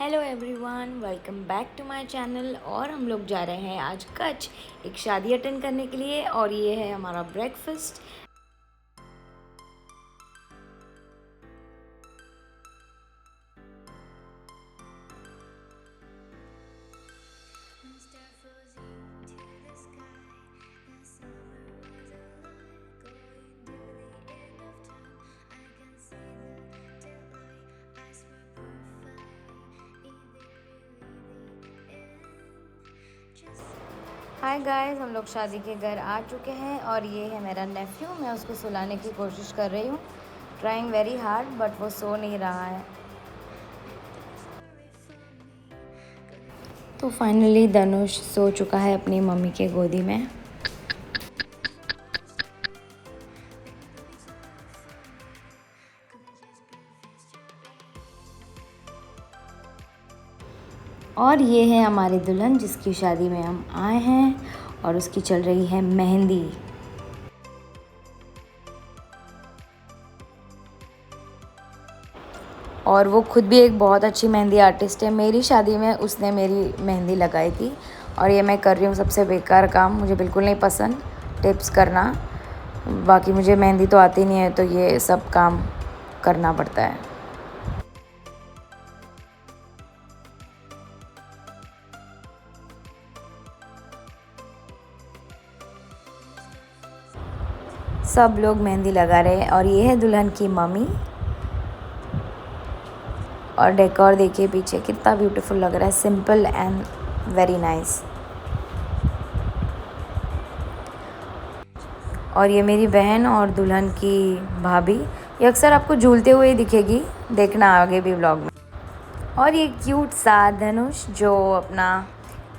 Hello everyone, welcome back to my channel. और हम लोग जा रहे हैं आज कच्छ एक शादी अटेंड करने के लिए और ये है हमारा ब्रेकफास्ट। हाय गाइस, हम लोग शादी के घर आ चुके हैं और ये है मेरा नेफ्यू। मैं उसको सुलाने की कोशिश कर रही हूँ, ट्राइंग वेरी हार्ड, बट वो सो नहीं रहा है। तो फाइनली धनुष सो चुका है अपनी मम्मी के गोदी में। और ये है हमारी दुल्हन जिसकी शादी में हम आए हैं और उसकी चल रही है मेहंदी। और वो खुद भी एक बहुत अच्छी मेहंदी आर्टिस्ट है। मेरी शादी में उसने मेरी मेहंदी लगाई थी और ये मैं कर रही हूँ सबसे बेकार काम। मुझे बिल्कुल नहीं पसंद टिप्स करना, बाकी मुझे मेहंदी तो आती नहीं है, तो ये सब काम करना पड़ता है। सब लोग मेहंदी लगा रहे हैं और ये है दुल्हन की मम्मी। और डेकोर देखिए पीछे कितना ब्यूटीफुल लग रहा है, सिंपल एंड वेरी नाइस। और ये मेरी बहन और दुल्हन की भाभी, ये अक्सर आपको झूलते हुए ही दिखेगी, देखना आगे भी व्लॉग में। और ये क्यूट सा धनुष जो अपना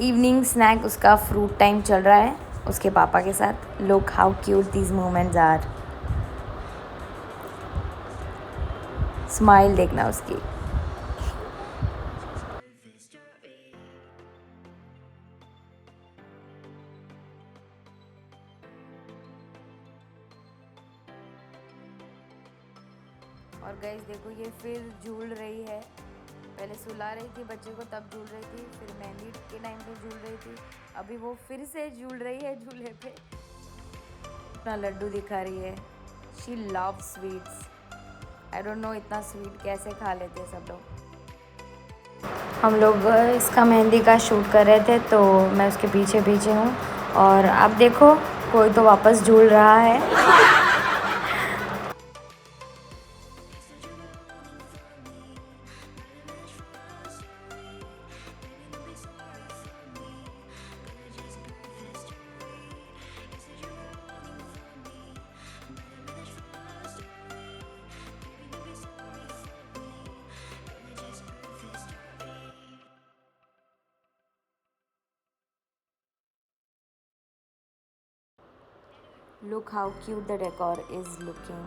इवनिंग स्नैक, उसका फ्रूट टाइम चल रहा है उसके पापा के साथ। Look how cute these moments are. Smile देखना उसकी। और गाइस देखो, ये फिर झूल रही है। पहले सुला रही थी बच्चे को, तब झूल रही थी, फिर मेहंदी के टाइम पे झूल रही थी, अभी वो फिर से झूल रही है झूले पे। अपना लड्डू दिखा रही है। She love sweets. I don't know इतना स्वीट कैसे खा लेते हैं सब लोग। हम लोग इसका मेहंदी का शूट कर रहे थे, तो मैं उसके पीछे पीछे हूँ। और आप देखो, कोई तो वापस झूल रहा है। Look how cute the decor is looking.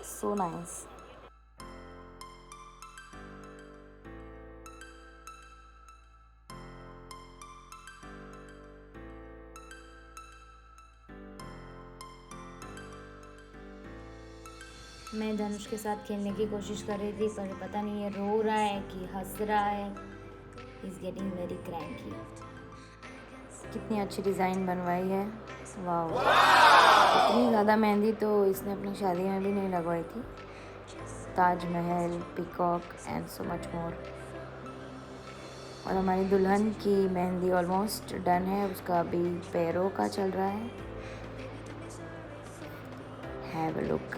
So nice. मैं धनुष के साथ खेलने की कोशिश कर रही थी, पर पता नहीं ये रो रहा है कि हंस रहा है। He's getting very cranky. कितनी अच्छी डिज़ाइन बनवाई है, वाह। इतनी ज़्यादा मेहंदी तो इसने अपनी शादी में भी नहीं लगवाई थी। Taj Mahal, peacock and so much more. और हमारी दुल्हन की मेहंदी ऑलमोस्ट डन है, उसका अभी पैरों का चल रहा है। Have a look.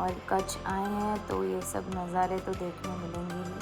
और कच्छ आए हैं तो ये सब नज़ारे तो देखने मिलेंगे ही।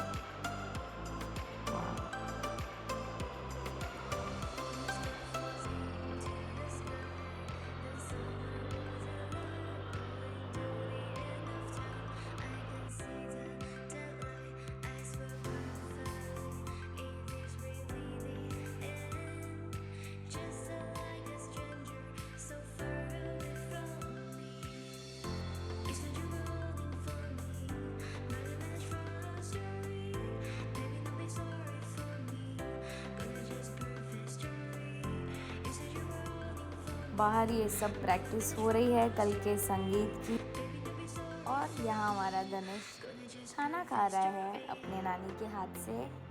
बाहर ये सब प्रैक्टिस हो रही है कल के संगीत की। और यहाँ हमारा धनुष खाना खा रहा है अपने नानी के हाथ से।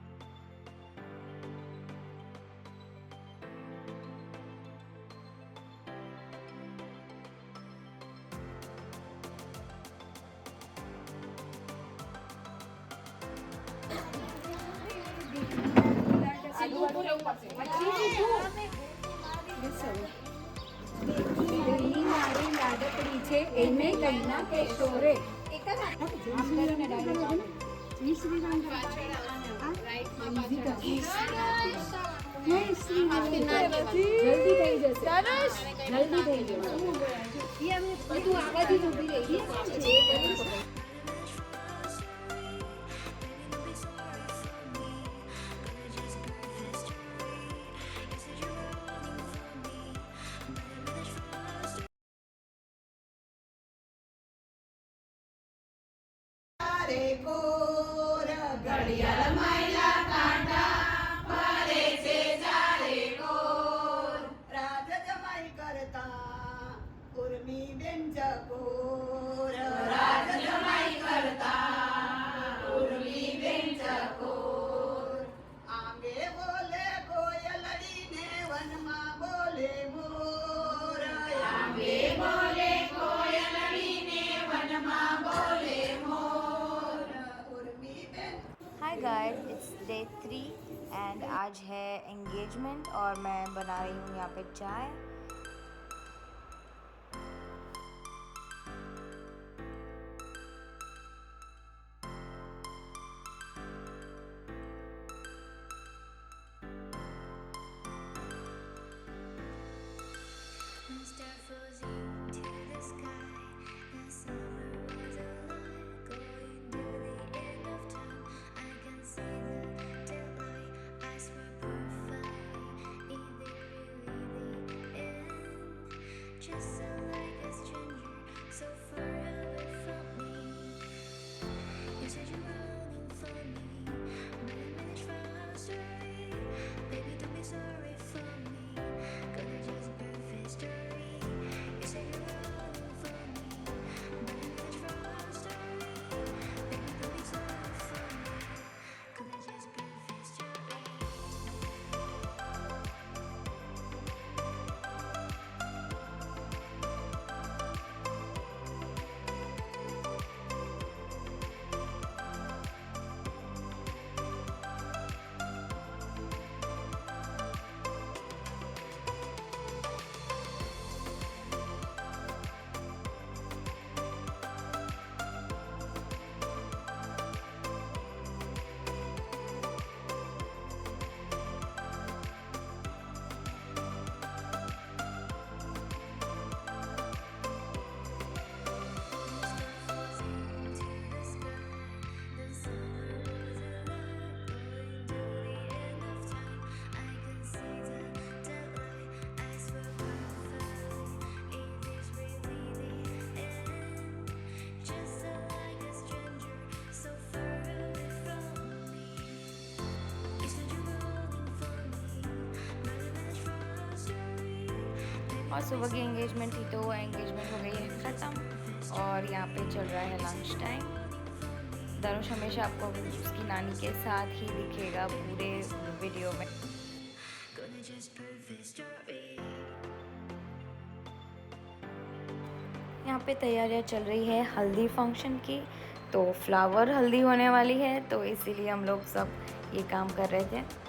Hi guys, it's day 3 and आज है एंगेजमेंट और मैं बना रही हूँ यहाँ पे चाय। और सुबह की एंगेजमेंट थी तो एंगेजमेंट हो गई है ख़त्म और यहाँ पे चल रहा है लंच टाइम। धनुष हमेशा आपको उसकी नानी के साथ ही दिखेगा पूरे वीडियो में। यहाँ पे तैयारियाँ चल रही है हल्दी फंक्शन की, तो फ्लावर हल्दी होने वाली है तो इसीलिए हम लोग सब ये काम कर रहे थे।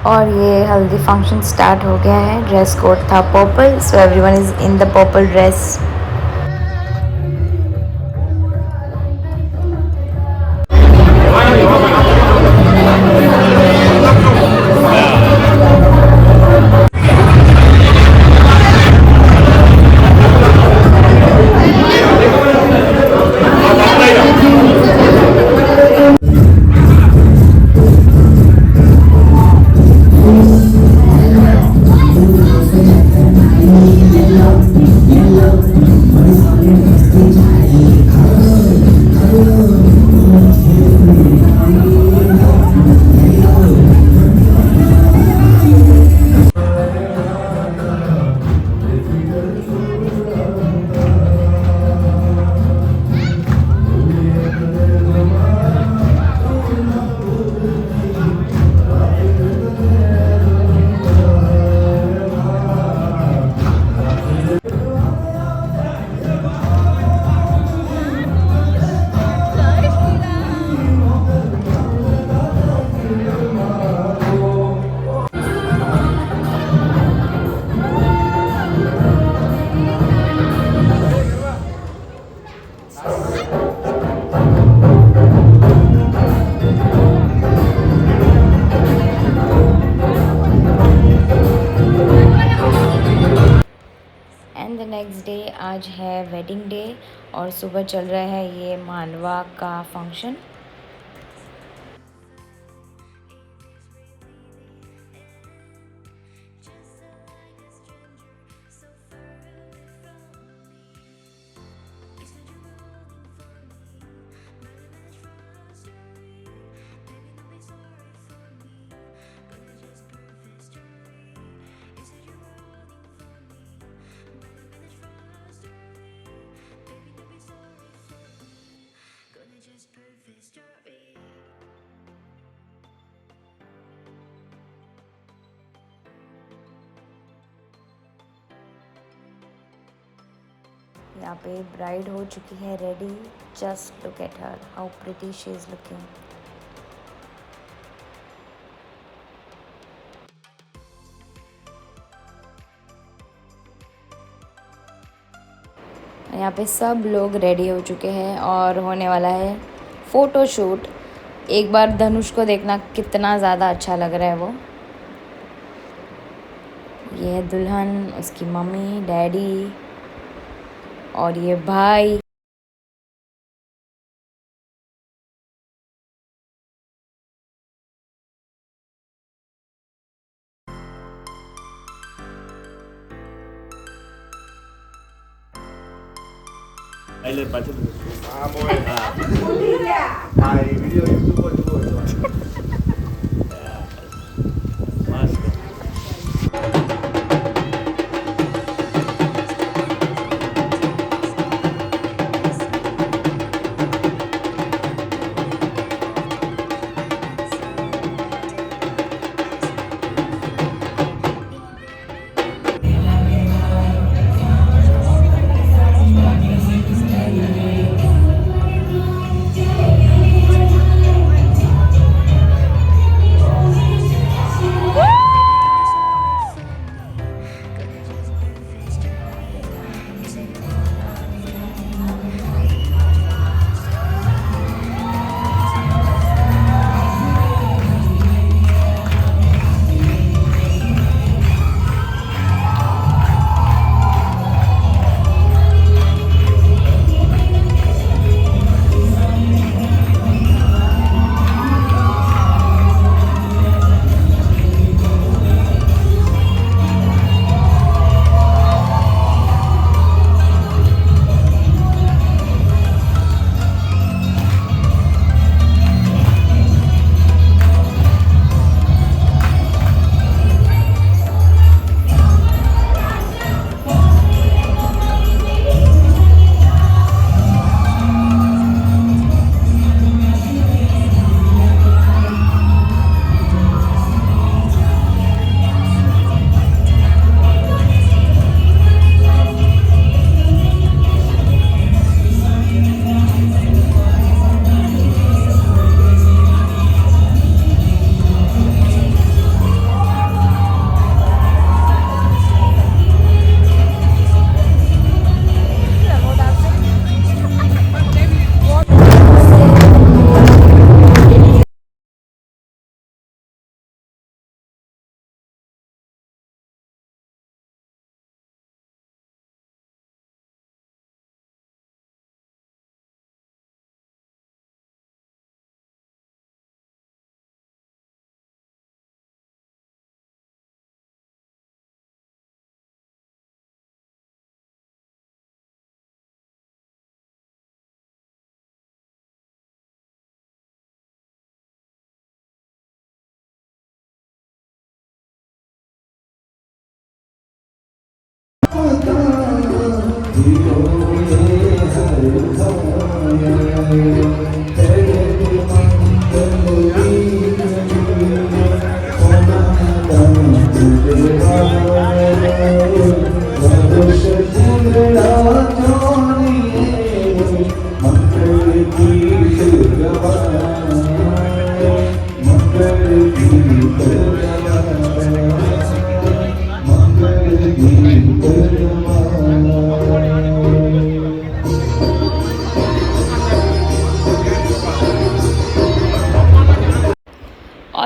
और ये हल्दी फंक्शन स्टार्ट हो गया है। ड्रेस कोड था purple, so everyone is in the purple dress. आज है वेडिंग डे और सुबह चल रहा है ये मानवा का फंक्शन। यहाँ पे ब्राइड हो चुकी है ready. Just look at her, how pretty she is looking. यहाँ पे सब लोग रेडी हो चुके हैं और होने वाला है फ़ोटो शूट। एक बार धनुष को देखना कितना ज़्यादा अच्छा लग रहा है वो। ये है दुल्हन, उसकी मम्मी, डैडी और ये भाई। Ahí le paso. Vamos a Ay, video YouTube. Más.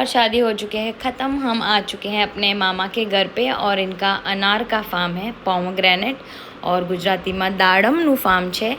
शादी हो चुके हैं ख़त्म। हम आ चुके हैं अपने मामा के घर पे और इनका अनार का फार्म है, पोमोग्रेनेट, और गुजरातीમાં દાડમનું फार्म છે।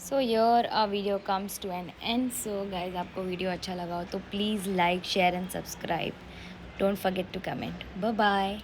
So your a video comes to an end. So guys, आपको वीडियो अच्छा लगा हो तो please like, share and subscribe. Don't forget to comment. Bye bye.